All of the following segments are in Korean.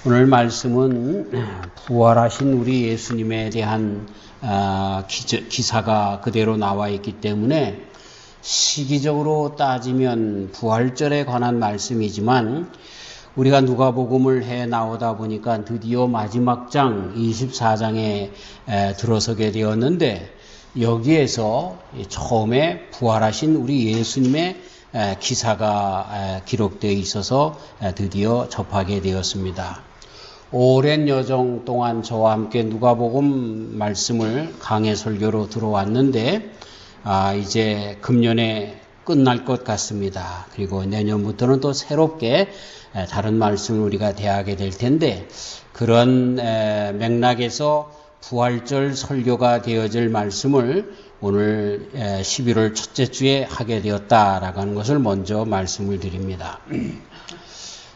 오늘 말씀은 부활하신 우리 예수님에 대한 기사가 그대로 나와 있기 때문에 시기적으로 따지면 부활절에 관한 말씀이지만 우리가 누가복음을 해 나오다 보니까 드디어 마지막 장 24장에 들어서게 되었는데 여기에서 처음에 부활하신 우리 예수님의 기사가 기록되어 있어서 드디어 접하게 되었습니다. 오랜 여정 동안 저와 함께 누가복음 말씀을 강해 설교로 들어왔는데 이제 금년에 끝날 것 같습니다. 그리고 내년부터는 또 새롭게 다른 말씀을 우리가 대하게 될 텐데 그런 맥락에서 부활절 설교가 되어질 말씀을 오늘 11월 첫째 주에 하게 되었다라고 하는 것을 먼저 말씀을 드립니다.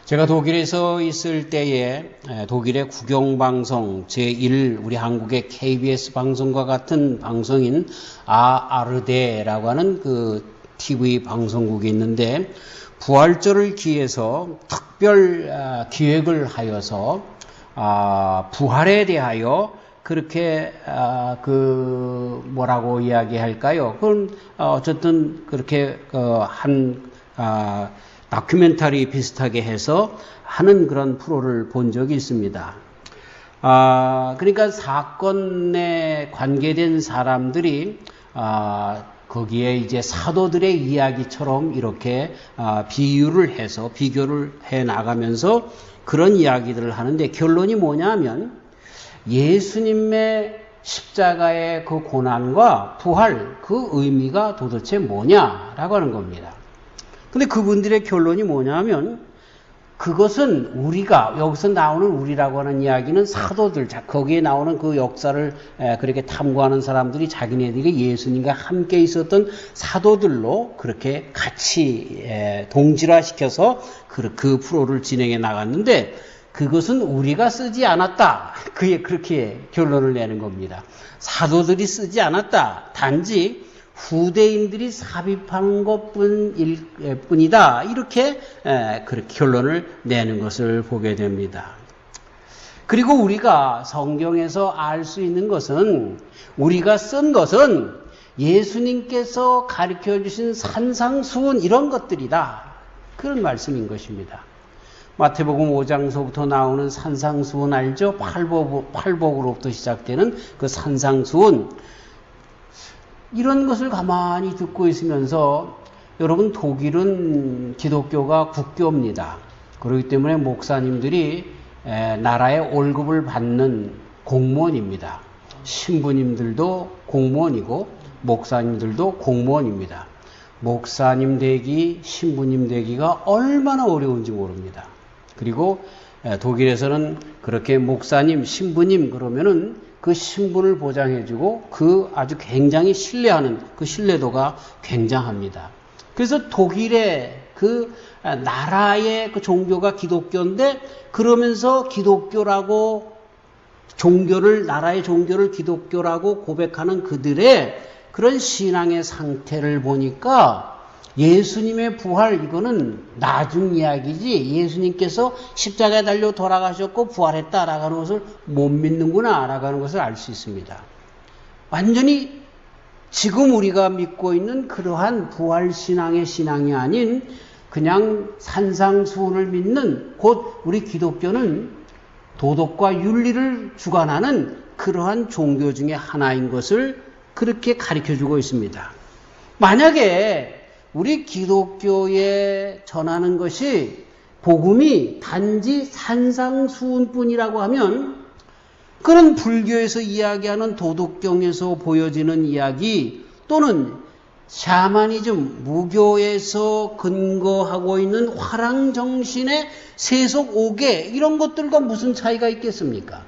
제가 독일에서 있을 때에 독일의 국영방송 제1 우리 한국의 KBS 방송과 같은 방송인 아르데라고 하는 그 TV 방송국이 있는데 부활절을 기해서 특별 기획을 하여서 부활에 대하여 그렇게 뭐라고 이야기할까요? 그건 어쨌든 그렇게 한 다큐멘터리 비슷하게 해서 하는 그런 프로를 본 적이 있습니다. 그러니까 사건에 관계된 사람들이 거기에 이제 사도들의 이야기처럼 이렇게 비교를 해 나가면서 그런 이야기들을 하는데 결론이 뭐냐면 예수님의 십자가의 그 고난과 부활, 그 의미가 도대체 뭐냐라고 하는 겁니다. 근데 그분들의 결론이 뭐냐면 그것은 우리가 여기서 나오는 우리라고 하는 이야기는 사도들, 거기에 나오는 그 역사를 그렇게 탐구하는 사람들이 자기네들이 예수님과 함께 있었던 사도들로 그렇게 같이 동질화시켜서 그 프로를 진행해 나갔는데 그것은 우리가 쓰지 않았다. 그게 그렇게 결론을 내는 겁니다. 사도들이 쓰지 않았다. 단지 후대인들이 삽입한 것뿐이다. 이렇게 그렇게 결론을 내는 것을 보게 됩니다. 그리고 우리가 성경에서 알 수 있는 것은 우리가 쓴 것은 예수님께서 가르쳐 주신 산상수훈 이런 것들이다. 그런 말씀인 것입니다. 마태복음 5장서부터 나오는 산상수훈 알죠? 팔복으로부터 시작되는 그 산상수훈. 이런 것을 가만히 듣고 있으면서 여러분 독일은 기독교가 국교입니다. 그렇기 때문에 목사님들이 나라의 월급을 받는 공무원입니다. 신부님들도 공무원이고 목사님들도 공무원입니다. 목사님 되기, 신부님 되기가 얼마나 어려운지 모릅니다. 그리고 독일에서는 그렇게 목사님, 신부님 그러면은 그 신분을 보장해주고 그 아주 굉장히 신뢰하는 그 신뢰도가 굉장합니다. 그래서 독일의 그 나라의 그 종교가 기독교인데 그러면서 기독교라고 나라의 종교를 기독교라고 고백하는 그들의 그런 신앙의 상태를 보니까 예수님의 부활 이거는 나중 이야기지 예수님께서 십자가에 달려 돌아가셨고 부활했다라고 하는 것을 못 믿는구나라고 하는 것을 알 수 있습니다. 완전히 지금 우리가 믿고 있는 그러한 부활신앙의 신앙이 아닌 그냥 산상수훈을 믿는 곧 우리 기독교는 도덕과 윤리를 주관하는 그러한 종교 중에 하나인 것을 그렇게 가르쳐주고 있습니다. 만약에 우리 기독교에 전하는 것이 복음이 단지 산상수훈뿐이라고 하면 그런 불교에서 이야기하는 도덕경에서 보여지는 이야기 또는 샤머니즘, 무교에서 근거하고 있는 화랑정신의 세속 5개 이런 것들과 무슨 차이가 있겠습니까?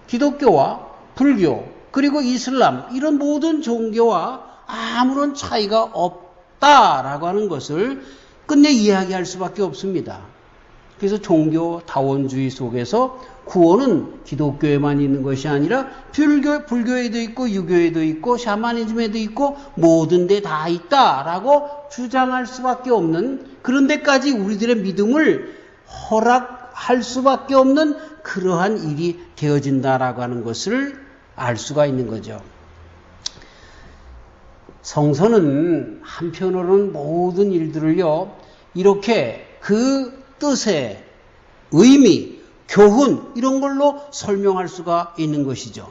기독교와 불교 그리고 이슬람 이런 모든 종교와 아무런 차이가 없다라고 하는 것을 끝내 이야기할 수밖에 없습니다. 그래서 종교 다원주의 속에서 구원은 기독교에만 있는 것이 아니라 불교에도 있고 유교에도 있고 샤머니즘에도 있고 모든 데 다 있다라고 주장할 수밖에 없는 그런 데까지 우리들의 믿음을 할 수밖에 없는 그러한 일이 되어진다라고 하는 것을 알 수가 있는 거죠. 성서는 한편으로는 모든 일들을요, 이렇게 그 뜻의 의미, 교훈 이런 걸로 설명할 수가 있는 것이죠.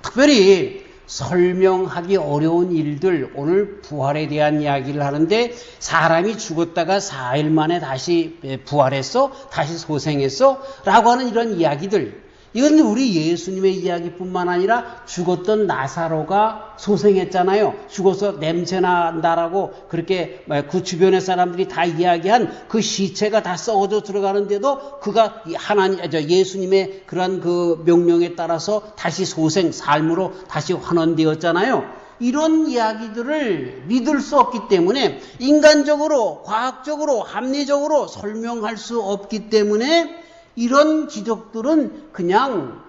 특별히 설명하기 어려운 일들, 오늘 부활에 대한 이야기를 하는데 사람이 죽었다가 4일 만에 다시 부활했어? 다시 소생했어? 라고 하는 이런 이야기들, 이건 우리 예수님의 이야기뿐만 아니라 죽었던 나사로가 소생했잖아요. 죽어서 냄새 난다라고 그렇게 그 주변의 사람들이 다 이야기한 그 시체가 다 썩어져 들어가는데도 그가 예수님의 그러한 그 명령에 따라서 다시 소생, 삶으로 다시 환원되었잖아요. 이런 이야기들을 믿을 수 없기 때문에, 인간적으로, 과학적으로, 합리적으로 설명할 수 없기 때문에 이런 기적들은 그냥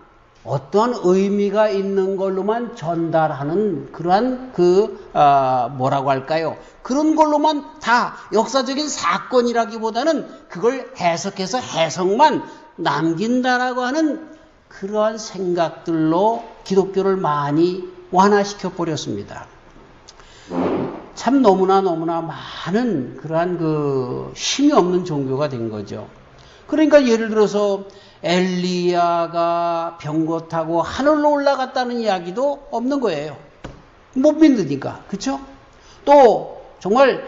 어떤 의미가 있는 걸로만 전달하는 그러한 뭐라고 할까요? 그런 걸로만 다 역사적인 사건이라기보다는 그걸 해석해서 해석만 남긴다라고 하는 그러한 생각들로 기독교를 많이 완화시켜 버렸습니다. 참 너무나 많은 그러한 힘이 없는 종교가 된 거죠. 그러니까 예를 들어서 엘리야가 병거 타고 하늘로 올라갔다는 이야기도 없는 거예요. 못 믿으니까. 그렇죠? 또 정말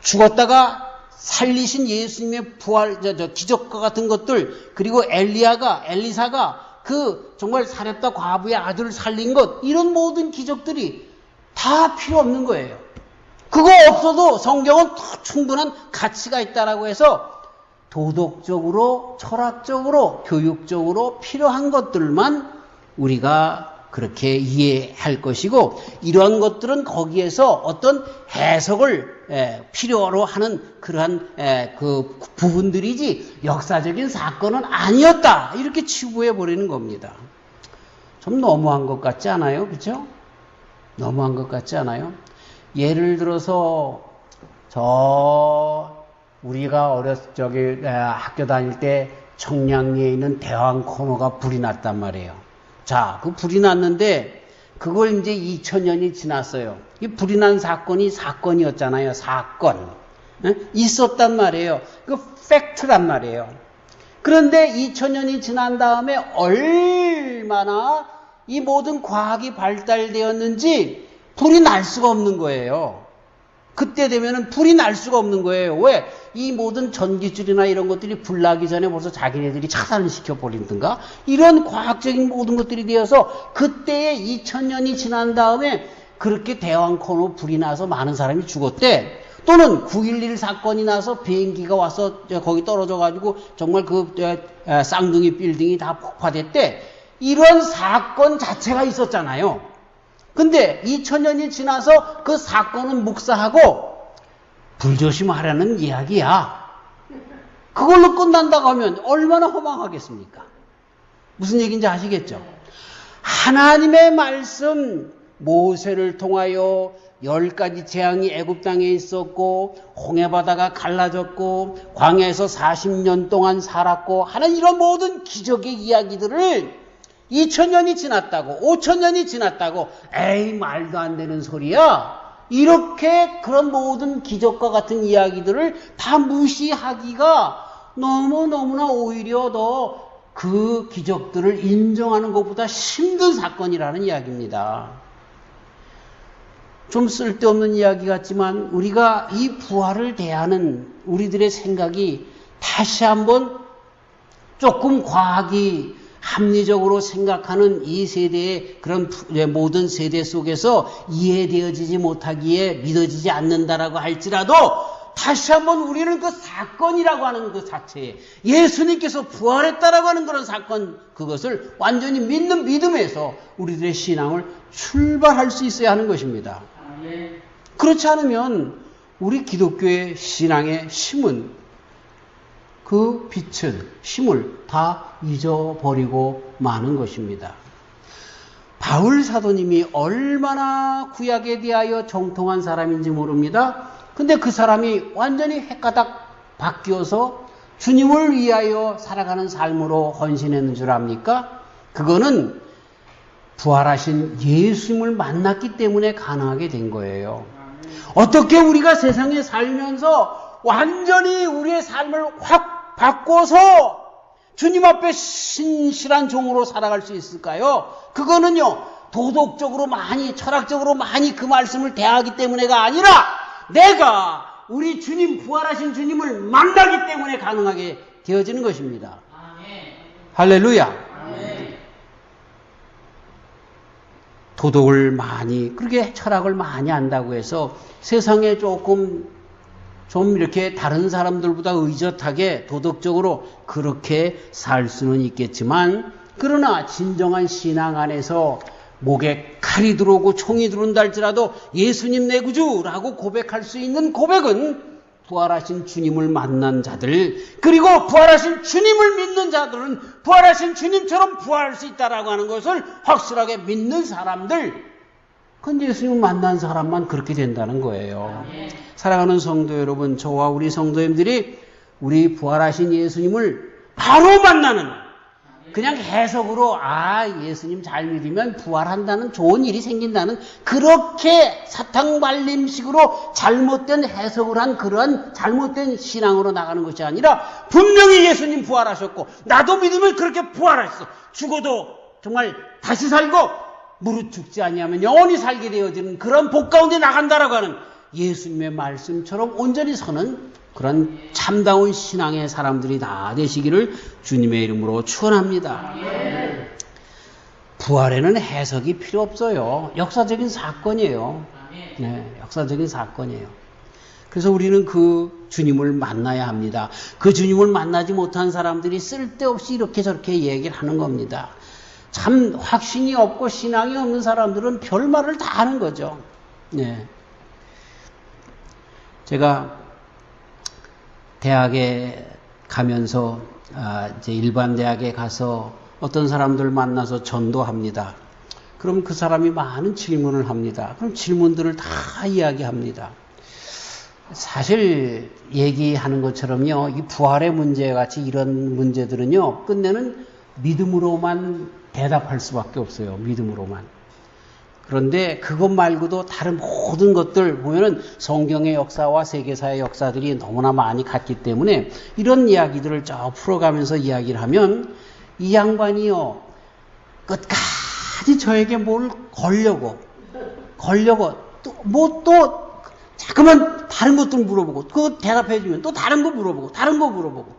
죽었다가 살리신 예수님의 부활, 기적과 같은 것들, 그리고 엘리사가 그 정말 사렙다 과부의 아들을 살린 것, 이런 모든 기적들이 다 필요 없는 거예요. 그거 없어도 성경은 충분한 가치가 있다라고 해서 도덕적으로, 철학적으로, 교육적으로 필요한 것들만 우리가 그렇게 이해할 것이고, 이러한 것들은 거기에서 어떤 해석을 필요로 하는 그러한 그 부분들이지 역사적인 사건은 아니었다, 이렇게 치부해 버리는 겁니다. 좀 너무한 것 같지 않아요? 그렇죠? 너무한 것 같지 않아요? 예를 들어서 우리가 학교 다닐 때 청량리에 있는 대왕 코너가 불이 났단 말이에요. 자, 그 불이 났는데 그걸 이제 2000년이 지났어요. 이 불이 난 사건이 사건이었잖아요. 사건. 있었단 말이에요. 그 팩트란 말이에요. 그런데 2000년이 지난 다음에 얼마나 이 모든 과학이 발달되었는지 불이 날 수가 없는 거예요. 그때 되면은 불이 날 수가 없는 거예요. 왜? 이 모든 전기줄이나 이런 것들이 불 나기 전에 벌써 자기네들이 차단을 시켜버린든가, 이런 과학적인 모든 것들이 되어서 그때에 2000년이 지난 다음에 그렇게 대왕 코너 불이 나서 많은 사람이 죽었대. 또는 9.11 사건이 나서 비행기가 와서 거기 떨어져가지고 정말 쌍둥이 빌딩이 다 폭파됐대. 이런 사건 자체가 있었잖아요. 근데 2000년이 지나서 그 사건은 묵사하고 불조심하라는 이야기야. 그걸로 끝난다고 하면 얼마나 허망하겠습니까? 무슨 얘기인지 아시겠죠? 하나님의 말씀, 모세를 통하여 10가지 재앙이 애굽 땅에 있었고 홍해바다가 갈라졌고 광야에서 40년 동안 살았고 하는 이런 모든 기적의 이야기들을 2000년이 지났다고, 5000년이 지났다고, 에이 말도 안 되는 소리야, 이렇게 그런 모든 기적과 같은 이야기들을 다 무시하기가 너무너무나 오히려 더 그 기적들을 인정하는 것보다 힘든 사건이라는 이야기입니다. 좀 쓸데없는 이야기 같지만 우리가 이 부활을 대하는 우리들의 생각이 다시 한번 조금 과학이 합리적으로 생각하는 이 세대의 그런 모든 세대 속에서 이해되어지지 못하기에 믿어지지 않는다라고 할지라도 다시 한번 우리는 그 사건이라고 하는 그 자체에 예수님께서 부활했다라고 하는 그런 사건, 그것을 완전히 믿는 믿음에서 우리들의 신앙을 출발할 수 있어야 하는 것입니다. 그렇지 않으면 우리 기독교의 신앙의 힘은, 그 빛은, 힘을 다 잊어버리고 마는 것입니다. 바울 사도님이 얼마나 구약에 대하여 정통한 사람인지 모릅니다. 근데 그 사람이 완전히 헷가닥 바뀌어서 주님을 위하여 살아가는 삶으로 헌신했는 줄 압니까? 그거는 부활하신 예수님을 만났기 때문에 가능하게 된 거예요. 어떻게 우리가 세상에 살면서 완전히 우리의 삶을 확 바꿔서 주님 앞에 신실한 종으로 살아갈 수 있을까요? 그거는요, 도덕적으로 많이, 철학적으로 많이 그 말씀을 대하기 때문에가 아니라 내가 우리 주님, 부활하신 주님을 만나기 때문에 가능하게 되어지는 것입니다. 아멘. 할렐루야. 아멘. 도덕을 많이, 그렇게 철학을 많이 안다고 해서 세상에 좀 이렇게 다른 사람들보다 의젓하게 도덕적으로 그렇게 살 수는 있겠지만, 그러나 진정한 신앙 안에서 목에 칼이 들어오고 총이 들어온다 할지라도 예수님 내 구주라고 고백할 수 있는 고백은 부활하신 주님을 만난 자들, 그리고 부활하신 주님을 믿는 자들은 부활하신 주님처럼 부활할 수 있다라고 하는 것을 확실하게 믿는 사람들, 그건 예수님을 만난 사람만 그렇게 된다는 거예요. 사랑하는 성도 여러분, 저와 우리 성도님들이 우리 부활하신 예수님을 바로 만나는, 그냥 해석으로 예수님 잘 믿으면 부활한다는, 좋은 일이 생긴다는, 그렇게 사탕발림식으로 잘못된 해석을 한 그런 잘못된 신앙으로 나가는 것이 아니라 분명히 예수님 부활하셨고 나도 믿으면 그렇게 부활했어, 죽어도 정말 다시 살고 무릇 죽지 아니하면 영원히 살게 되어지는 그런 복 가운데 나간다라고 하는 예수님의 말씀처럼 온전히 서는 그런 참다운 신앙의 사람들이 다 되시기를 주님의 이름으로 축원합니다. 부활에는 해석이 필요 없어요. 역사적인 사건이에요. 네, 역사적인 사건이에요. 그래서 우리는 그 주님을 만나야 합니다. 그 주님을 만나지 못한 사람들이 쓸데없이 이렇게 저렇게 얘기를 하는 겁니다. 참 확신이 없고 신앙이 없는 사람들은 별말을 다 하는 거죠. 네. 제가 대학에 가면서 이제 일반 대학에 가서 어떤 사람들 만나서 전도합니다. 그럼 그 사람이 많은 질문을 합니다. 그럼 질문들을 다 이야기합니다. 사실 얘기하는 것처럼요, 이 부활의 문제 같이 이런 문제들은요, 끝내는 믿음으로만 대답할 수밖에 없어요. 믿음으로만. 그런데 그것 말고도 다른 모든 것들 보면은 성경의 역사와 세계사의 역사들이 너무나 많이 같기 때문에 이런 이야기들을 쭉 풀어가면서 이야기를 하면 이 양반이요, 끝까지 저에게 뭘 걸려고 또 자꾸만 다른 것들 물어보고, 그거 대답해주면 또 다른 거 물어보고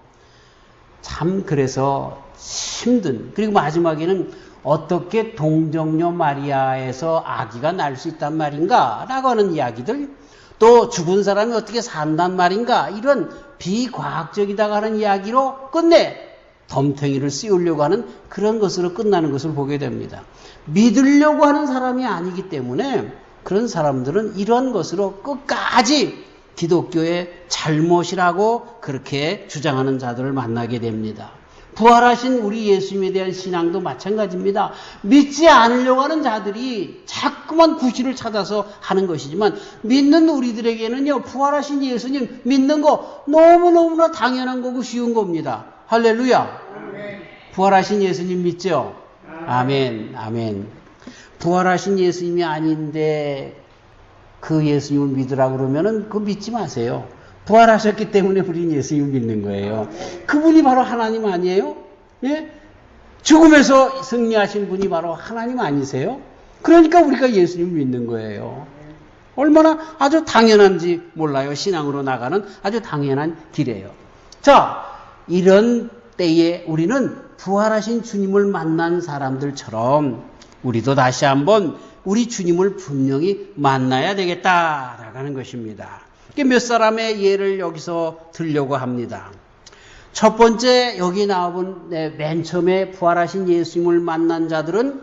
참 그래서 힘든, 그리고 마지막에는 어떻게 동정녀 마리아에서 아기가 날 수 있단 말인가 라고 하는 이야기들, 또 죽은 사람이 어떻게 산단 말인가, 이런 비과학적이다고 하는 이야기로 끝내 덤탱이를 씌우려고 하는 그런 것으로 끝나는 것을 보게 됩니다. 믿으려고 하는 사람이 아니기 때문에 그런 사람들은 이런 것으로 끝까지 기독교의 잘못이라고 그렇게 주장하는 자들을 만나게 됩니다. 부활하신 우리 예수님에 대한 신앙도 마찬가지입니다. 믿지 않으려고 하는 자들이 자꾸만 구실을 찾아서 하는 것이지만, 믿는 우리들에게는요, 부활하신 예수님 믿는 거 너무너무나 당연한 거고 쉬운 겁니다. 할렐루야. 아멘. 부활하신 예수님 믿죠? 아멘. 아멘. 부활하신 예수님이 아닌데 그 예수님을 믿으라고 그러면은 그거 믿지 마세요. 부활하셨기 때문에 우리는 예수님을 믿는 거예요. 그분이 바로 하나님 아니에요? 예? 죽음에서 승리하신 분이 바로 하나님 아니세요? 그러니까 우리가 예수님을 믿는 거예요. 얼마나 아주 당연한지 몰라요. 신앙으로 나가는 아주 당연한 길이에요. 자, 이런 때에 우리는 부활하신 주님을 만난 사람들처럼 우리도 다시 한번 우리 주님을 분명히 만나야 되겠다라고 하는 것입니다. 몇 사람의 예를 여기서 들려고 합니다. 첫 번째, 여기 나온 맨 처음에 부활하신 예수님을 만난 자들은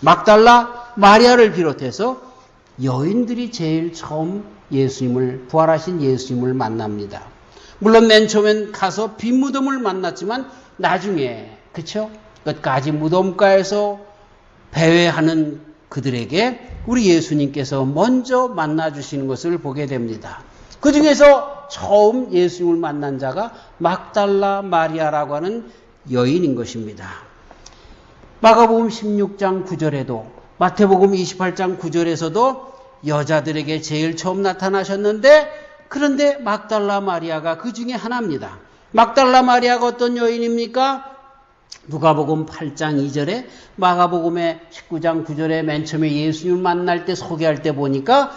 막달라 마리아를 비롯해서 여인들이 제일 처음 부활하신 예수님을 만납니다. 물론 맨 처음엔 가서 빈 무덤을 만났지만 나중에, 그쵸? 끝까지 무덤가에서 배회하는 그들에게 우리 예수님께서 먼저 만나주시는 것을 보게 됩니다. 그 중에서 처음 예수님을 만난 자가 막달라 마리아라고 하는 여인인 것입니다. 마가복음 16장 9절에도 마태복음 28장 9절에서도 여자들에게 제일 처음 나타나셨는데, 그런데 막달라 마리아가 그 중에 하나입니다. 막달라 마리아가 어떤 여인입니까? 누가복음 8장 2절에, 마가복음의 19장 9절에 맨 처음에 예수님을 만날 때 소개할 때 보니까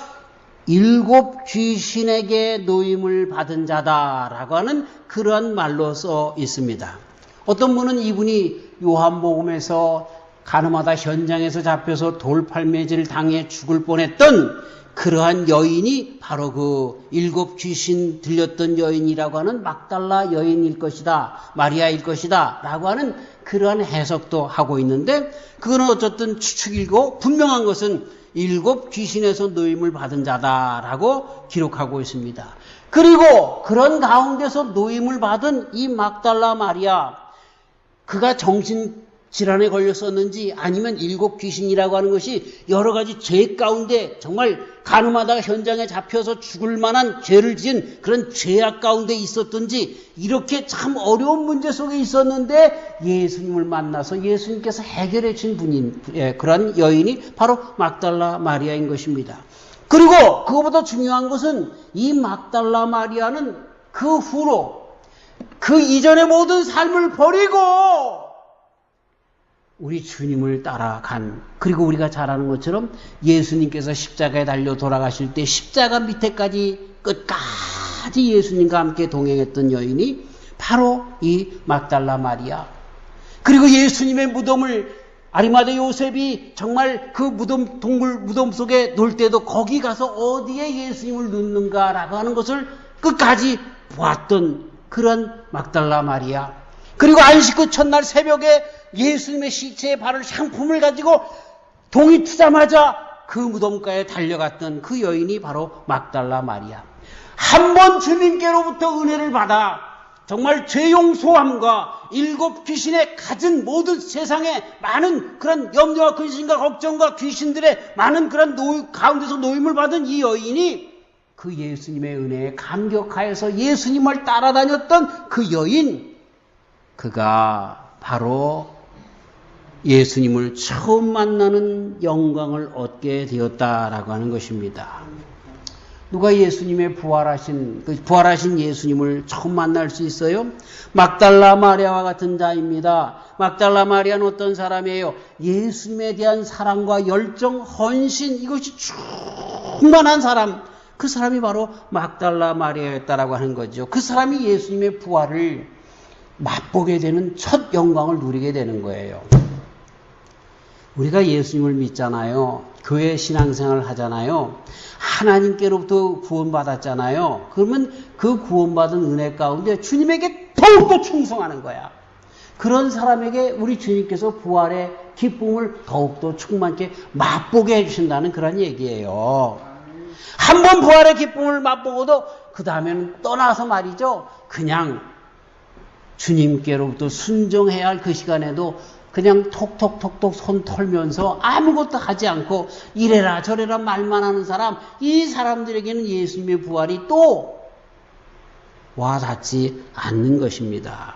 7 귀신에게 노임을 받은 자다라고 하는 그러한 말로 써 있습니다. 어떤 분은 이분이 요한복음에서 가늠하다 현장에서 잡혀서 돌팔매질 당해 죽을 뻔했던 그러한 여인이 바로 그 7 귀신 들렸던 여인이라고 하는 막달라 여인일 것이다, 마리아일 것이다 라고 하는 그러한 해석도 하고 있는데, 그거는 어쨌든 추측이고 분명한 것은 7 귀신에서 노임을 받은 자다라고 기록하고 있습니다. 그리고 그런 가운데서 노임을 받은 이 막달라 마리아, 그가 정신질환에 걸렸었는지 아니면 7 귀신이라고 하는 것이 여러 가지 죄 가운데 정말 가늠하다가 현장에 잡혀서 죽을 만한 죄를 지은 그런 죄악 가운데 있었던지, 이렇게 참 어려운 문제 속에 있었는데 예수님을 만나서 예수님께서 해결해 준 분인 그런 여인이 바로 막달라 마리아인 것입니다. 그리고 그것보다 중요한 것은 이 막달라 마리아는 그 후로 그 이전의 모든 삶을 버리고 우리 주님을 따라간, 그리고 우리가 잘 아는 것처럼 예수님께서 십자가에 달려 돌아가실 때 십자가 밑에까지 끝까지 예수님과 함께 동행했던 여인이 바로 이 막달라 마리아. 그리고 예수님의 무덤을 아리마대 요셉이 정말 그 동굴 무덤 속에 놀 때도 거기 가서 어디에 예수님을 넣는가라고 하는 것을 끝까지 보았던 그런 막달라 마리아. 그리고 안식 그 첫날 새벽에 예수님의 시체에 바를 향품을 가지고 동이 트자마자 그 무덤가에 달려갔던 그 여인이 바로 막달라 마리아. 한 번 주님께로부터 은혜를 받아 정말 죄 용서함과 7 귀신에 가진 모든 세상에 많은 그런 염려와 근심과 걱정과 귀신들의 많은 그런 가운데서 노임을 받은 이 여인이 그 예수님의 은혜에 감격하여서 예수님을 따라다녔던 그 여인, 그가 바로 예수님을 처음 만나는 영광을 얻게 되었다라고 하는 것입니다. 누가 예수님의 부활하신 예수님을 처음 만날 수 있어요? 막달라 마리아와 같은 자입니다. 막달라 마리아는 어떤 사람이에요? 예수님에 대한 사랑과 열정, 헌신, 이것이 충만한 사람, 그 사람이 바로 막달라 마리아였다라고 하는 거죠. 그 사람이 예수님의 부활을 맛보게 되는 첫 영광을 누리게 되는 거예요. 우리가 예수님을 믿잖아요. 교회 신앙생활을 하잖아요. 하나님께로부터 구원받았잖아요. 그러면 그 구원받은 은혜 가운데 주님에게 더욱더 충성하는 거야. 그런 사람에게 우리 주님께서 부활의 기쁨을 더욱더 충만케 맛보게 해주신다는 그런 얘기예요. 한 번 부활의 기쁨을 맛보고도 그 다음에는 떠나서 말이죠. 그냥 주님께로부터 순종해야 할 그 시간에도 그냥 톡톡톡톡 손 털면서 아무것도 하지 않고 이래라 저래라 말만 하는 사람, 이 사람들에게는 예수님의 부활이 또 와닿지 않는 것입니다.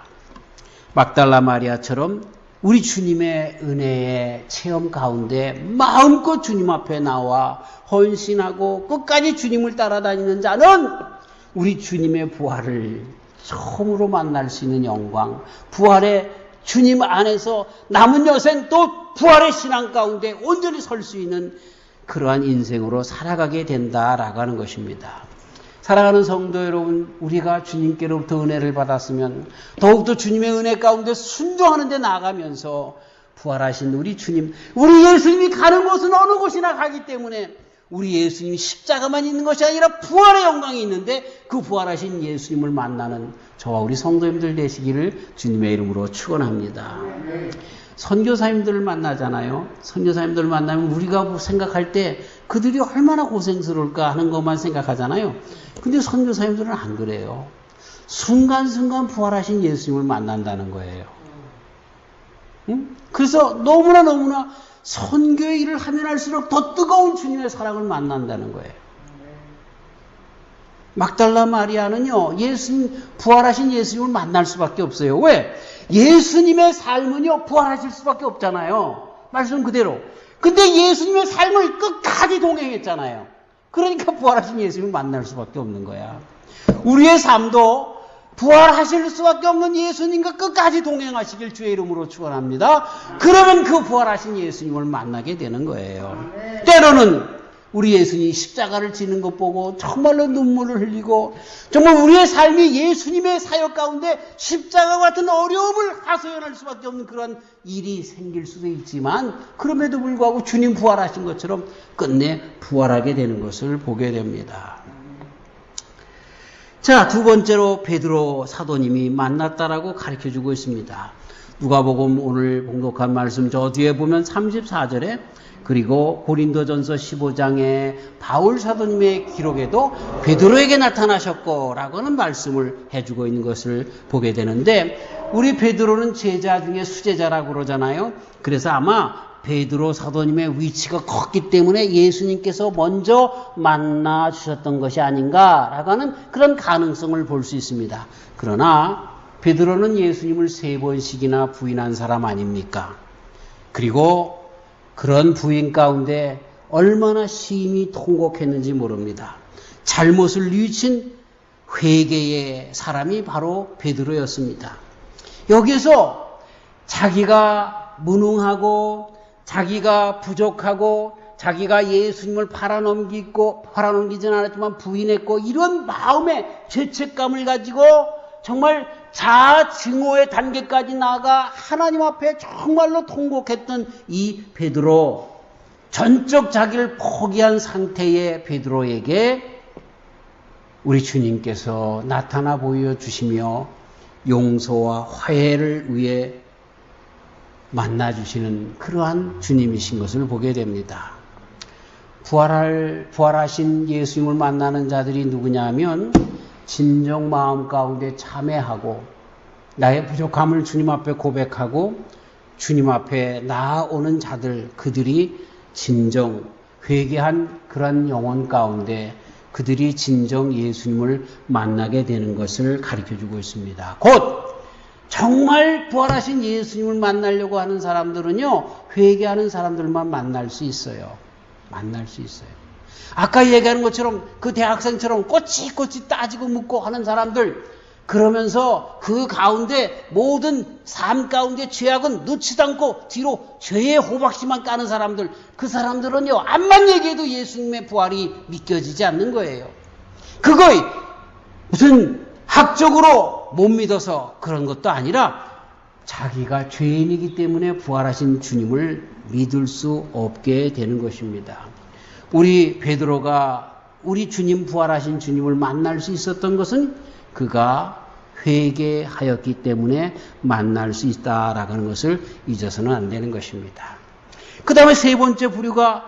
막달라 마리아처럼 우리 주님의 은혜의 체험 가운데 마음껏 주님 앞에 나와 헌신하고 끝까지 주님을 따라다니는 자는 우리 주님의 부활을 처음으로 만날 수 있는 영광, 부활의 주님 안에서 남은 여생 또 부활의 신앙 가운데 온전히 설 수 있는 그러한 인생으로 살아가게 된다라고 하는 것입니다. 사랑하는 성도 여러분, 우리가 주님께로부터 은혜를 받았으면 더욱더 주님의 은혜 가운데 순종하는 데 나아가면서 부활하신 우리 주님, 우리 예수님이 가는 곳은 어느 곳이나 가기 때문에 우리 예수님이 십자가만 있는 것이 아니라 부활의 영광이 있는데 그 부활하신 예수님을 만나는 저와 우리 성도님들 되시기를 주님의 이름으로 축원합니다. 선교사님들을 만나잖아요. 선교사님들을 만나면 우리가 생각할 때 그들이 얼마나 고생스러울까 하는 것만 생각하잖아요. 근데 선교사님들은 안 그래요. 순간순간 부활하신 예수님을 만난다는 거예요. 응? 그래서 너무나 선교의 일을 하면 할수록 더 뜨거운 주님의 사랑을 만난다는 거예요. 막달라 마리아는요, 부활하신 예수님을 만날 수밖에 없어요. 왜? 예수님의 삶은요, 부활하실 수밖에 없잖아요. 말씀 그대로. 근데 예수님의 삶을 끝까지 동행했잖아요. 그러니까 부활하신 예수님을 만날 수밖에 없는 거야. 우리의 삶도 부활하실 수밖에 없는 예수님과 끝까지 동행하시길 주의 이름으로 축원합니다. 그러면 그 부활하신 예수님을 만나게 되는 거예요. 때로는 우리 예수님이 십자가를 지는 것 보고 정말로 눈물을 흘리고 정말 우리의 삶이 예수님의 사역 가운데 십자가 같은 어려움을 하소연할 수밖에 없는 그런 일이 생길 수도 있지만 그럼에도 불구하고 주님 부활하신 것처럼 끝내 부활하게 되는 것을 보게 됩니다. 자, 두 번째로 베드로 사도님이 만났다라고 가르쳐주고 있습니다. 누가복음 오늘 봉독한 말씀 저 뒤에 보면 34절에 그리고 고린도전서 15장에 바울 사도님의 기록에도 베드로에게 나타나셨고 라고 하는 말씀을 해주고 있는 것을 보게 되는데 우리 베드로는 제자 중에 수제자라고 그러잖아요. 그래서 아마 베드로 사도님의 위치가 컸기 때문에 예수님께서 먼저 만나 주셨던 것이 아닌가라고 하는 그런 가능성을 볼 수 있습니다. 그러나 베드로는 예수님을 3번씩이나 부인한 사람 아닙니까? 그리고 그런 부인 가운데 얼마나 심히 통곡했는지 모릅니다. 잘못을 뉘우친 회개의 사람이 바로 베드로였습니다. 여기서 자기가 무능하고 자기가 부족하고 자기가 예수님을 팔아넘기진 않았지만 부인했고 이런 마음의 죄책감을 가지고 정말 자증오의 단계까지 나아가 하나님 앞에 정말로 통곡했던 이 베드로, 전적 자기를 포기한 상태의 베드로에게 우리 주님께서 나타나 보여주시며 용서와 화해를 위해 만나주시는 그러한 주님이신 것을 보게 됩니다. 부활하신 예수님을 만나는 자들이 누구냐 하면 진정 마음 가운데 참회하고 나의 부족함을 주님 앞에 고백하고 주님 앞에 나아오는 자들, 그들이 진정 회개한 그런 영혼 가운데 그들이 진정 예수님을 만나게 되는 것을 가르쳐주고 있습니다. 곧 정말 부활하신 예수님을 만나려고 하는 사람들은요, 회개하는 사람들만 만날 수 있어요. 만날 수 있어요. 아까 얘기하는 것처럼 그 대학생처럼 꼬치꼬치 따지고 묻고 하는 사람들, 그러면서 그 가운데 모든 삶 가운데 죄악은 넣지도 않고 뒤로 죄의 호박씨만 까는 사람들, 그 사람들은요, 암만 얘기해도 예수님의 부활이 믿겨지지 않는 거예요. 그거 무슨 학적으로 못 믿어서 그런 것도 아니라 자기가 죄인이기 때문에 부활하신 주님을 믿을 수 없게 되는 것입니다. 우리 베드로가 우리 주님 부활하신 주님을 만날 수 있었던 것은 그가 회개하였기 때문에 만날 수 있다라는 것을 잊어서는 안 되는 것입니다. 그 다음에 세 번째 부류가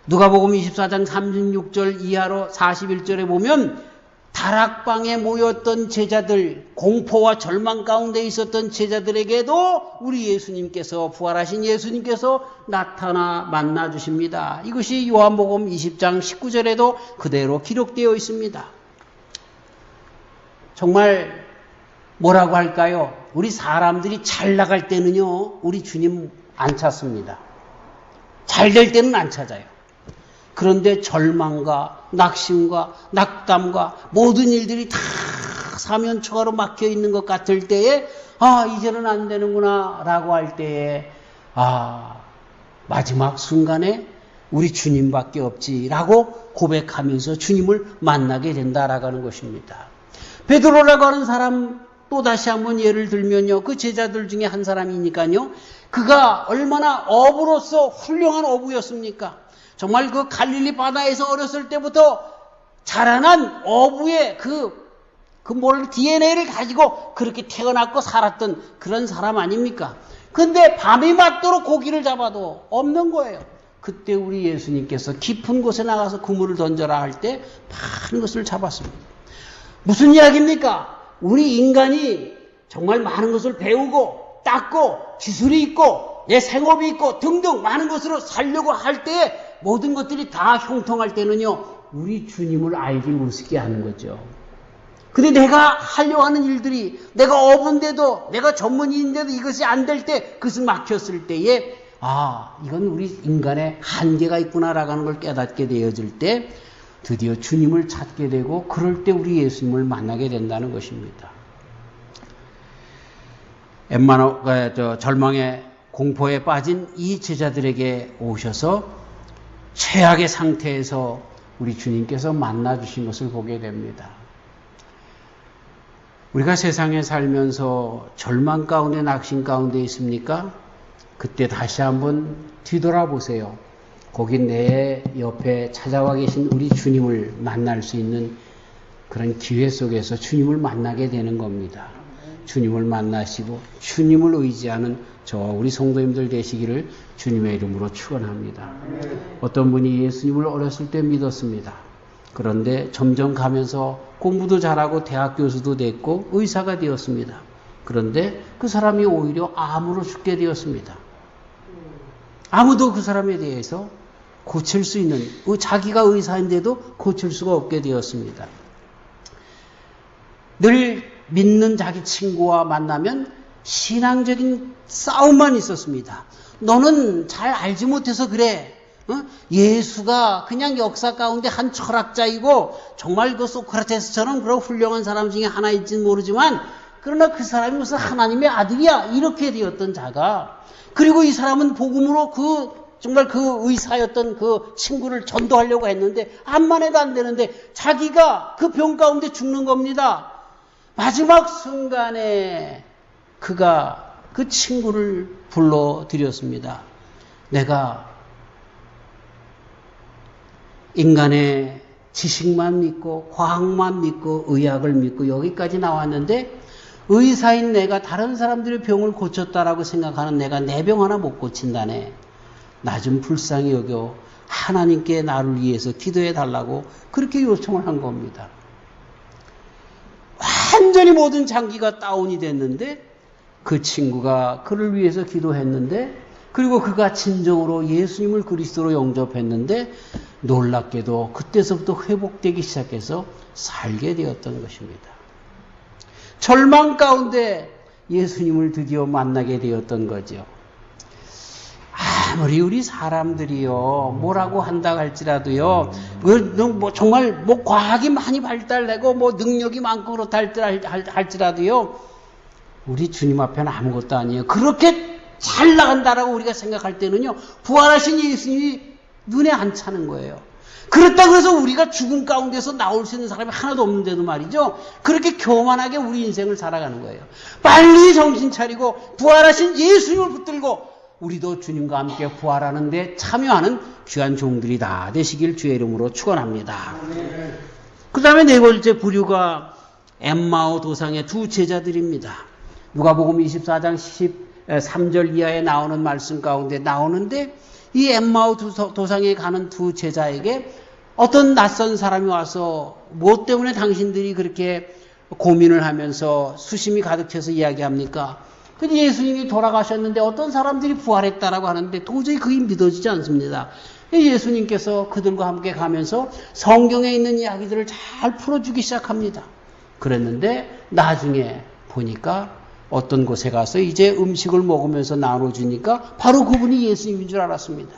누가복음 24장 36절 이하로 41절에 보면 다락방에 모였던 제자들, 공포와 절망 가운데 있었던 제자들에게도 우리 예수님께서, 부활하신 예수님께서 나타나 만나 주십니다. 이것이 요한복음 20장 19절에도 그대로 기록되어 있습니다. 정말 뭐라고 할까요? 우리 사람들이 잘 나갈 때는요, 우리 주님 안 찾습니다. 잘 될 때는 안 찾아요. 그런데 절망과 낙심과 낙담과 모든 일들이 다 사면초가로 막혀 있는 것 같을 때에 이제는 안 되는구나 라고 할 때에 마지막 순간에 우리 주님밖에 없지라고 고백하면서 주님을 만나게 된다라고 하는 것입니다. 베드로라고 하는 사람 또 다시 한번 예를 들면요, 그 제자들 중에 한 사람이니까요, 그가 얼마나 어부로서 훌륭한 어부였습니까? 정말 그 갈릴리 바다에서 어렸을 때부터 자라난 어부의 DNA를 가지고 그렇게 태어났고 살았던 그런 사람 아닙니까? 근데 밤이 맞도록 고기를 잡아도 없는 거예요. 그때 우리 예수님께서 깊은 곳에 나가서 그물을 던져라 할 때 많은 것을 잡았습니다. 무슨 이야기입니까? 우리 인간이 정말 많은 것을 배우고 닦고 기술이 있고 내 생업이 있고 등등 많은 것으로 살려고 할 때에 모든 것들이 다 형통할 때는요, 우리 주님을 알기 우습게 하는 거죠. 근데 내가 하려고 하는 일들이 내가 어부인데도 내가 전문인인데도 이것이 안 될 때 그것을 막혔을 때에 이건 우리 인간의 한계가 있구나라고 하는 걸 깨닫게 되어질 때 드디어 주님을 찾게 되고 그럴 때 우리 예수님을 만나게 된다는 것입니다. 절망의 공포에 빠진 이 제자들에게 오셔서 최악의 상태에서 우리 주님께서 만나 주신 것을 보게 됩니다. 우리가 세상에 살면서 절망 가운데 낙심 가운데 있습니까? 그때 다시 한번 뒤돌아보세요. 거기 내 옆에 찾아와 계신 우리 주님을 만날 수 있는 그런 기회 속에서 주님을 만나게 되는 겁니다. 주님을 만나시고 주님을 의지하는 저와 우리 성도님들 되시기를 주님의 이름으로 축원합니다. 어떤 분이 예수님을 어렸을 때 믿었습니다. 그런데 점점 가면서 공부도 잘하고 대학 교수도 됐고 의사가 되었습니다. 그런데 그 사람이 오히려 암으로 죽게 되었습니다. 아무도 그 사람에 대해서 고칠 수 있는, 자기가 의사인데도 고칠 수가 없게 되었습니다. 늘 믿는 자기 친구와 만나면 신앙적인 싸움만 있었습니다. 너는 잘 알지 못해서 그래. 예수가 그냥 역사 가운데 한 철학자이고 정말 그 소크라테스처럼 그런 훌륭한 사람 중에 하나일지는 모르지만 그러나 그 사람이 무슨 하나님의 아들이야 이렇게 되었던 자가, 그리고 이 사람은 복음으로 정말 그 의사였던 그 친구를 전도하려고 했는데 암만 해도 안 되는데 자기가 그 병 가운데 죽는 겁니다. 마지막 순간에 그가 그 친구를 불러들였습니다. 내가 인간의 지식만 믿고 과학만 믿고 의학을 믿고 여기까지 나왔는데 의사인 내가 다른 사람들의 병을 고쳤다라고 생각하는 내가 내 병 하나 못 고친다네. 나 좀 불쌍히 여겨 하나님께 나를 위해서 기도해 달라고 그렇게 요청을 한 겁니다. 완전히 모든 장기가 다운이 됐는데 그 친구가 그를 위해서 기도했는데, 그리고 그가 진정으로 예수님을 그리스도로 영접했는데 놀랍게도 그때서부터 회복되기 시작해서 살게 되었던 것입니다. 절망 가운데 예수님을 드디어 만나게 되었던 거죠. 아무리 우리 사람들이요 뭐라고 한다 할지라도요, 정말 과학이 많이 발달되고 능력이 많고 그렇다 할지라도요, 우리 주님 앞에는 아무것도 아니에요. 그렇게 잘 나간다라고 우리가 생각할 때는요, 부활하신 예수님이 눈에 안 차는 거예요. 그렇다고 해서 우리가 죽음 가운데서 나올 수 있는 사람이 하나도 없는데도 말이죠, 그렇게 교만하게 우리 인생을 살아가는 거예요. 빨리 정신 차리고 부활하신 예수님을 붙들고 우리도 주님과 함께 부활하는 데 참여하는 귀한 종들이 다 되시길 주의 이름으로 축원합니다. 그 다음에 네 번째 부류가 엠마오 도상의 두 제자들입니다. 누가복음 24장 13절 이하에 나오는 말씀 가운데 나오는데, 이 엠마오 도상에 가는 두 제자에게 어떤 낯선 사람이 와서 무엇 때문에 당신들이 그렇게 고민을 하면서 수심이 가득 차서 이야기합니까? 근데 예수님이 돌아가셨는데 어떤 사람들이 부활했다라고 하는데 도저히 그게 믿어지지 않습니다. 예수님께서 그들과 함께 가면서 성경에 있는 이야기들을 잘 풀어주기 시작합니다. 그랬는데 나중에 보니까 어떤 곳에 가서 이제 음식을 먹으면서 나눠주니까 바로 그분이 예수님인 줄 알았습니다.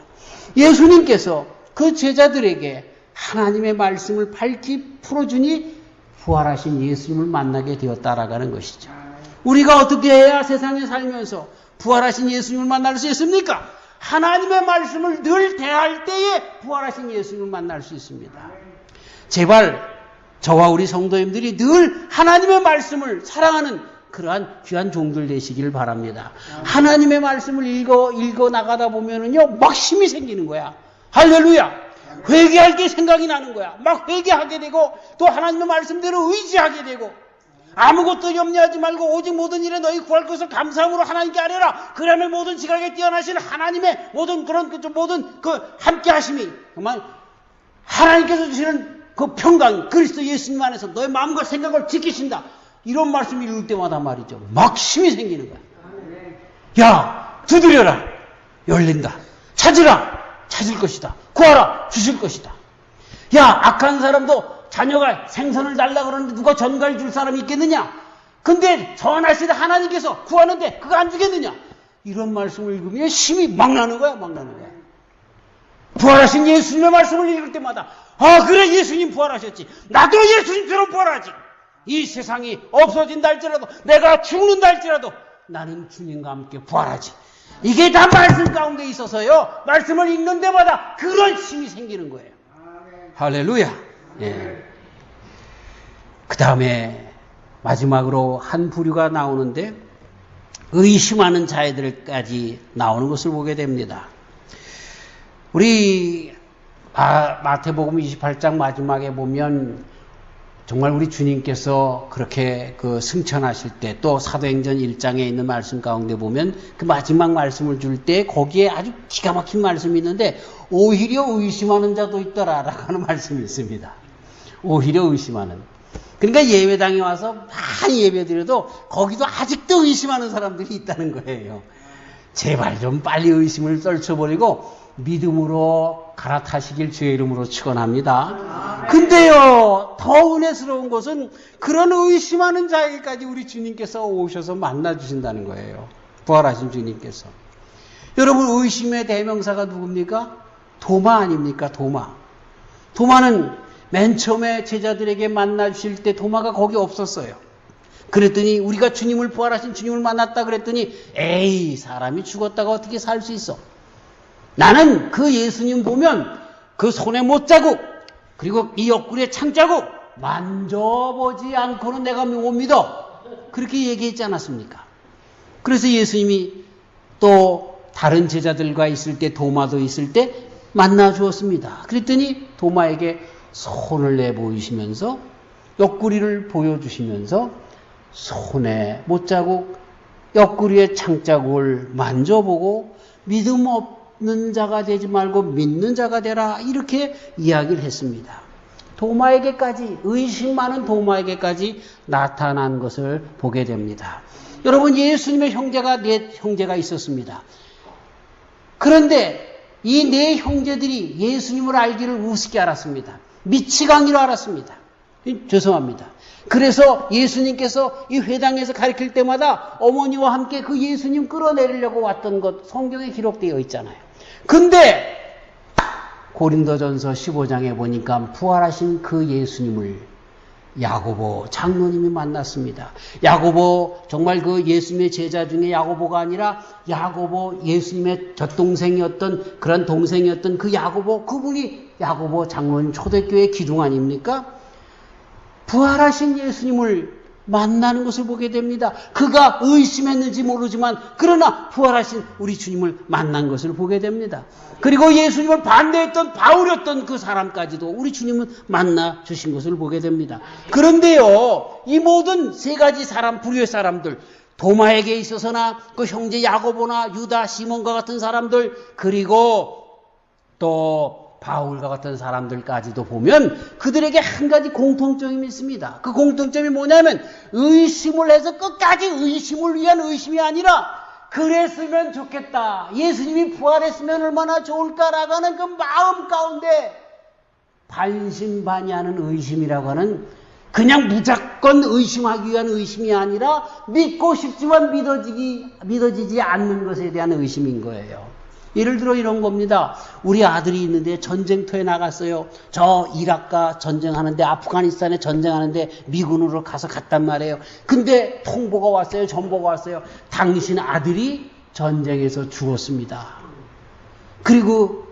예수님께서 그 제자들에게 하나님의 말씀을 밝히 풀어주니 부활하신 예수님을 만나게 되었다라고 하는 것이죠. 우리가 어떻게 해야 세상에 살면서 부활하신 예수님을 만날 수 있습니까? 하나님의 말씀을 늘 대할 때에 부활하신 예수님을 만날 수 있습니다. 제발 저와 우리 성도님들이 늘 하나님의 말씀을 사랑하는 그러한 귀한 종들 되시길 바랍니다. 하나님의 말씀을 읽어 나가다 보면은요, 막 힘이 생기는 거야. 할렐루야! 회개할 게 생각이 나는 거야. 막 회개하게 되고 또 하나님의 말씀대로 의지하게 되고, 아무것도 염려하지 말고 오직 모든 일에 너희 구할 것을 감사함으로 하나님께 아뢰라. 그러면 모든 지각에 뛰어나신 하나님의 모든 함께 하심이 정말 하나님께서 주시는 그 평강, 그리스도 예수님 안에서 너의 마음과 생각을 지키신다. 이런 말씀 읽을 때마다 말이죠, 막 힘이 생기는 거야. 야, 두드려라, 열린다. 찾으라, 찾을 것이다. 구하라, 주실 것이다. 야, 악한 사람도 자녀가 생선을 달라고 그러는데 누가 전갈 줄 사람이 있겠느냐? 근데 전하신 하나님께서 구하는데 그거 안 주겠느냐? 이런 말씀을 읽으면 힘이 막 나는 거야, 막 나는 거야. 부활하신 예수님의 말씀을 읽을 때마다 아, 그래, 예수님 부활하셨지. 나도 예수님처럼 부활하지. 이 세상이 없어진다 할지라도, 내가 죽는다 할지라도 나는 주님과 함께 부활하지. 이게 다 말씀 가운데 있어서요, 말씀을 읽는 데마다 그런 힘이 생기는 거예요. 할렐루야. 예. 그 다음에 마지막으로 한 부류가 나오는데 의심하는 자애들까지 나오는 것을 보게 됩니다. 우리 마태복음 28장 마지막에 보면 정말 우리 주님께서 그렇게 그 승천하실 때, 또 사도행전 1장에 있는 말씀 가운데 보면 그 마지막 말씀을 줄 때 거기에 아주 기가 막힌 말씀이 있는데 오히려 의심하는 자도 있더라라고 하는 말씀이 있습니다. 오히려 의심하는. 그러니까 예배당에 와서 많이 예배드려도 거기도 아직도 의심하는 사람들이 있다는 거예요. 제발 좀 빨리 의심을 떨쳐버리고 믿음으로 갈아타시길 주의 이름으로 축원합니다. 근데요, 더 은혜스러운 것은 그런 의심하는 자에게까지 우리 주님께서 오셔서 만나주신다는 거예요. 부활하신 주님께서. 여러분, 의심의 대명사가 누굽니까? 도마 아닙니까? 도마. 도마는 맨 처음에 제자들에게 만나주실 때 도마가 거기 없었어요. 그랬더니 우리가 주님을, 부활하신 주님을 만났다 그랬더니 에이, 사람이 죽었다가 어떻게 살 수 있어? 나는 그 예수님 보면 그 손에 못자국, 그리고 이 옆구리에 창자국 만져보지 않고는 내가 못 믿어. 그렇게 얘기했지 않았습니까? 그래서 예수님이 또 다른 제자들과 있을 때, 도마도 있을 때 만나 주었습니다. 그랬더니 도마에게 손을 내보이시면서 옆구리를 보여주시면서 손에 못자국, 옆구리에 창자국을 만져보고 믿음 없는 자가 되지 말고 믿는 자가 되라, 이렇게 이야기를 했습니다. 도마에게까지, 의심 많은 도마에게까지 나타난 것을 보게 됩니다. 여러분, 예수님의 형제가 네 형제가 있었습니다. 그런데 이 네 형제들이 예수님을 알기를 우습게 알았습니다. 미치광이로 알았습니다. 죄송합니다. 그래서 예수님께서 이 회당에서 가르칠 때마다 어머니와 함께 그 예수님 끌어내리려고 왔던 것 성경에 기록되어 있잖아요. 근데 고린도전서 15장에 보니까 부활하신 그 예수님을 야고보 장로님이 만났습니다. 야고보, 정말 그 예수님의 제자 중에 야고보가 아니라 야고보, 예수님의 젖동생이었던, 그런 동생이었던 그 야고보, 그분이 야고보 장로님, 초대교회 기둥 아닙니까? 부활하신 예수님을 만나는 것을 보게 됩니다. 그가 의심했는지 모르지만 그러나 부활하신 우리 주님을 만난 것을 보게 됩니다. 그리고 예수님을 반대했던 바울이었던 그 사람까지도 우리 주님은 만나 주신 것을 보게 됩니다. 그런데요, 이 모든 세 가지 사람, 부류의 사람들, 도마에게 있어서나 그 형제 야고보나 유다, 시몬과 같은 사람들, 그리고 또 바울과 같은 사람들까지도 보면 그들에게 한 가지 공통점이 있습니다. 그 공통점이 뭐냐면 의심을 해서 끝까지 의심을 위한 의심이 아니라 그랬으면 좋겠다, 예수님이 부활했으면 얼마나 좋을까라고 하는 그 마음 가운데 반신반의하는 의심이라고 하는, 그냥 무조건 의심하기 위한 의심이 아니라 믿고 싶지만 믿어지지 않는 것에 대한 의심인 거예요. 예를 들어 이런 겁니다. 우리 아들이 있는데 전쟁터에 나갔어요. 저 이라크가 전쟁하는데, 아프가니스탄에 전쟁하는데 미군으로 가서 갔단 말이에요. 근데 통보가 왔어요. 전보가 왔어요. 당신 아들이 전쟁에서 죽었습니다. 그리고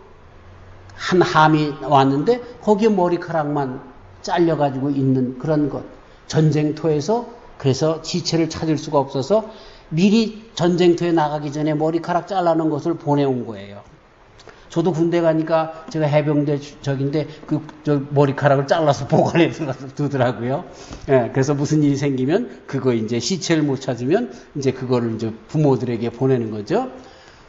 한 함이 왔는데 거기에 머리카락만 잘려가지고 있는 그런 것. 전쟁터에서 그래서 지체를 찾을 수가 없어서 미리 전쟁터에 나가기 전에 머리카락 잘라놓은 것을 보내온 거예요. 저도 군대 가니까 제가 해병대 적인데 저 머리카락을 잘라서 보관해 두더라고요. 예, 그래서 무슨 일이 생기면 그거 이제 시체를 못 찾으면 이제 그거를 이제 부모들에게 보내는 거죠.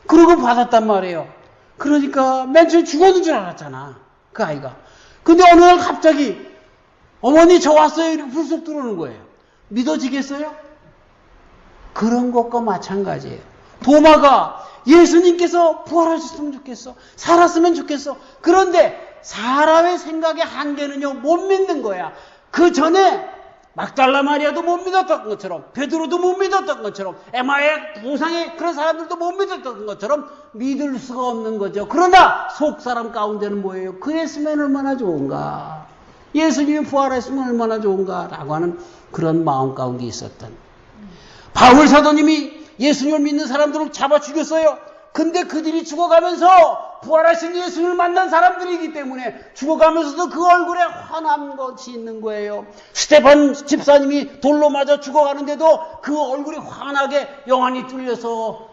그러고 받았단 말이에요. 그러니까 맨 처음에 죽었는 줄 알았잖아, 그 아이가. 근데 어느 날 갑자기 어머니 저 왔어요 이렇게 불쑥 들어오는 거예요. 믿어지겠어요? 그런 것과 마찬가지예요. 도마가 예수님께서 부활하셨으면 좋겠어, 살았으면 좋겠어. 그런데 사람의 생각의 한계는요, 못 믿는 거야. 그 전에 막달라 마리아도 못 믿었던 것처럼, 베드로도 못 믿었던 것처럼, 에마의 부상의 그런 사람들도 못 믿었던 것처럼 믿을 수가 없는 거죠. 그러나 속 사람 가운데는 뭐예요? 그랬으면 얼마나 좋은가, 예수님이 부활했으면 얼마나 좋은가 라고 하는 그런 마음 가운데 있었던 바울 사도님이 예수님을 믿는 사람들을 잡아 죽였어요. 근데 그들이 죽어가면서 부활하신 예수님을 만난 사람들이기 때문에 죽어가면서도 그 얼굴에 환한 것이 있는 거예요. 스테반 집사님이 돌로 맞아 죽어가는데도 그 얼굴이 환하게 영안이 뚫려서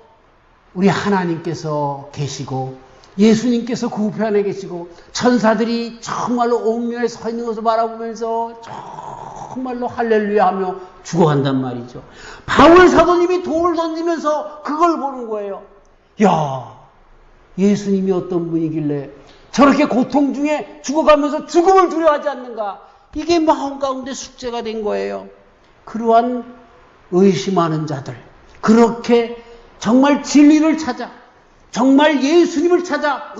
우리 하나님께서 계시고 예수님께서 그 우편에 계시고 천사들이 정말로 옥면에 서 있는 것을 바라보면서 정말로 할렐루야 하며 죽어간단 말이죠. 바울 사도님이 돌을 던지면서 그걸 보는 거예요. 야, 예수님이 어떤 분이길래 저렇게 고통 중에 죽어가면서 죽음을 두려워하지 않는가. 이게 마음 가운데 숙제가 된 거예요. 그러한 의심하는 자들, 그렇게 정말 진리를 찾아, 정말 예수님을 찾아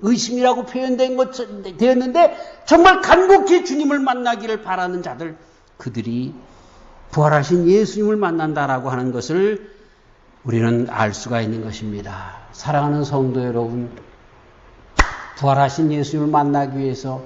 의심이라고 표현된 것 되었는데 정말 간곡히 주님을 만나기를 바라는 자들, 그들이 부활하신 예수님을 만난다라고 하는 것을 우리는 알 수가 있는 것입니다. 사랑하는 성도 여러분, 부활하신 예수님을 만나기 위해서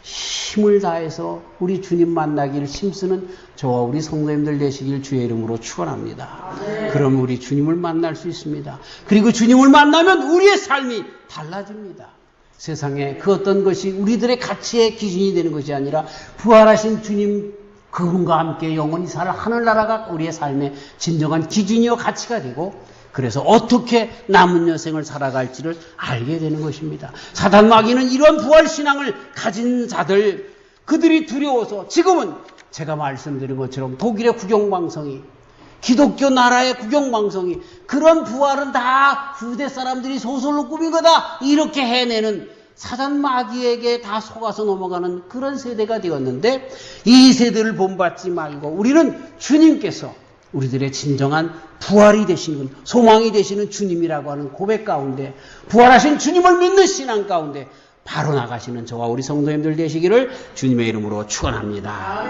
힘을 다해서 우리 주님 만나기를 힘쓰는 저와 우리 성도님들 되시길 주의 이름으로 축원합니다. 그럼 우리 주님을 만날 수 있습니다. 그리고 주님을 만나면 우리의 삶이 달라집니다. 세상에 그 어떤 것이 우리들의 가치의 기준이 되는 것이 아니라 부활하신 주님 그분과 함께 영원히 살 하늘나라가 우리의 삶의 진정한 기준이요 가치가 되고, 그래서 어떻게 남은 여생을 살아갈지를 알게 되는 것입니다. 사단 마귀는 이런 부활신앙을 가진 자들, 그들이 두려워서 지금은 제가 말씀드린 것처럼 독일의 국영방송이, 기독교 나라의 국영방송이 그런 부활은 다 후대 사람들이 소설로 꾸민 거다 이렇게 해내는 사단 마귀에게 다 속아서 넘어가는 그런 세대가 되었는데, 이 세대를 본받지 말고 우리는 주님께서 우리들의 진정한 부활이 되시는, 소망이 되시는 주님이라고 하는 고백 가운데, 부활하신 주님을 믿는 신앙 가운데 바로 나가시는 저와 우리 성도님들 되시기를 주님의 이름으로 축원합니다.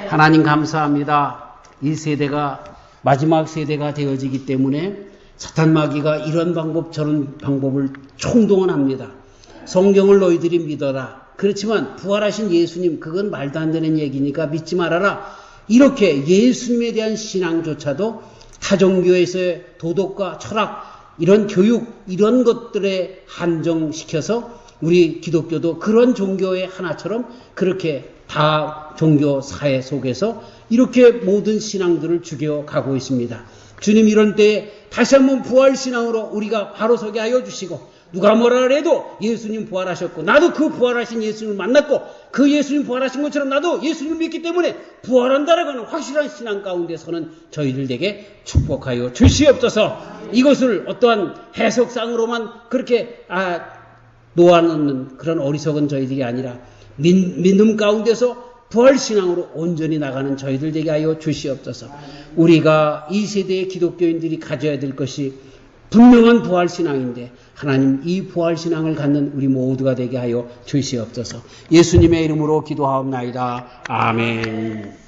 하나님 감사합니다. 이 세대가 마지막 세대가 되어지기 때문에 사단 마귀가 이런 방법 저런 방법을 총동원합니다. 성경을 너희들이 믿어라. 그렇지만 부활하신 예수님 그건 말도 안 되는 얘기니까 믿지 말아라. 이렇게 예수님에 대한 신앙조차도 타종교에서의 도덕과 철학, 이런 교육, 이런 것들에 한정시켜서 우리 기독교도 그런 종교의 하나처럼 그렇게 다 종교 사회 속에서 이렇게 모든 신앙들을 죽여가고 있습니다. 주님 이런 때에 다시 한번 부활신앙으로 우리가 바로 서게 하여 주시고, 누가 뭐라 해도 예수님 부활하셨고 나도 그 부활하신 예수님을 만났고 그 예수님 부활하신 것처럼 나도 예수님을 믿기 때문에 부활한다라고 하는 확실한 신앙 가운데서는 저희들에게 축복하여 주시옵소서. 이것을 어떠한 해석상으로만 그렇게 놓아놓는 그런 어리석은 저희들이 아니라 믿음 가운데서 부활신앙으로 온전히 나가는 저희들 되게 하여 주시옵소서. 우리가 이 세대의 기독교인들이 가져야 될 것이 분명한 부활신앙인데 하나님 이 부활신앙을 갖는 우리 모두가 되게 하여 주시옵소서. 예수님의 이름으로 기도하옵나이다. 아멘.